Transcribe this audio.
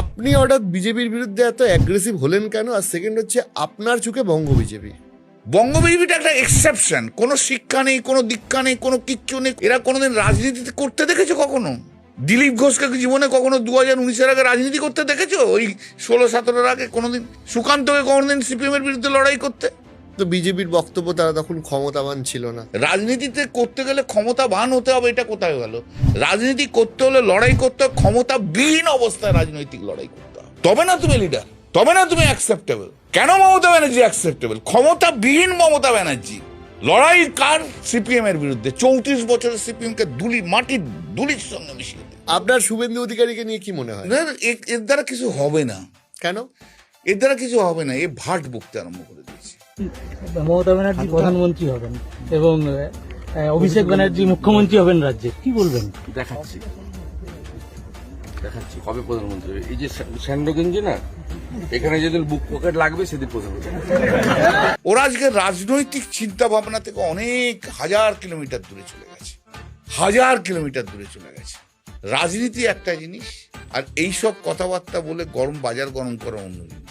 আপনি হঠাৎ বিজেপির বিরুদ্ধে এত অ্যাগ্রেসিভ হলেন কেন? আর সেকেন্ড হচ্ছে, আপনার চোখে বঙ্গ বিজেপি বঙ্গবিজেপিটা একটা এক্সেপশন। কোনো শিক্ষা নেই, কোনো দীক্ষা নেই, কোনো কিচ্ছু নেই। এরা কোনোদিন রাজনীতি করতে দেখেছো কখনো? দিলীপ ঘোষকে জীবনে কখনো 2019-এর আগে রাজনীতি করতে দেখেছো? ওই 16-17-এর আগে কোনোদিন সুকান্তকে কোনোদিন সিপিএম এর বিরুদ্ধে লড়াই করতে? তো বিজেপির বক্তব্য তারা তখন ক্ষমতাবান ছিল না। রাজনীতিতে করতে গেলে ক্ষমতাবান হতে হবে, এটা কোথায় গেল? রাজনীতি করতে হলে লড়াই করতে হবে, ক্ষমতাবিহীন অবস্থায় রাজনৈতিক লড়াই করতে হবে, তবে না তুমি লিডার, তবে না তুমি অ্যাকসেপ্টেবল। কেন মমতা ব্যানার্জি অ্যাকসেপ্টেবল? ক্ষমতাবিহীন মমতা ব্যানার্জি। লড়াই কার? সিপিএম এর বিরুদ্ধে। 34 বছরের সিপিএম কে মাটির ধুলির সঙ্গে মিশিয়ে দেয়। আপনার শুভেন্দু অধিকারীকে নিয়ে কি মনে হয়? এর দ্বারা কিছু হবে না। কেন? এর দ্বারা কিছু হবে না। এ ভাট বকতে আরম্ভ করে দিয়েছে। মমতা ব্যানার্জি প্রধানমন্ত্রী হবেন এবং অভিষেক ব্যানার্জি মুখ্যমন্ত্রী হবেন রাজ্যে, কি বলবেন? দেখাচ্ছি কবে প্রধানমন্ত্রী হবে। এই যে স্যান্ডোগেঞ্জি না, এখানে যেদিন বুক পকেট লাগবে সেদিন প্রধানমন্ত্রী। ওরা আজকে রাজনৈতিক চিন্তা ভাবনা থেকে অনেক হাজার কিলোমিটার দূরে চলে গেছে, হাজার কিলোমিটার দূরে চলে গেছে। রাজনীতি একটা জিনিস, আর এইসব কথাবার্তা বলে বাজার গরম করা অন্য জিনিস।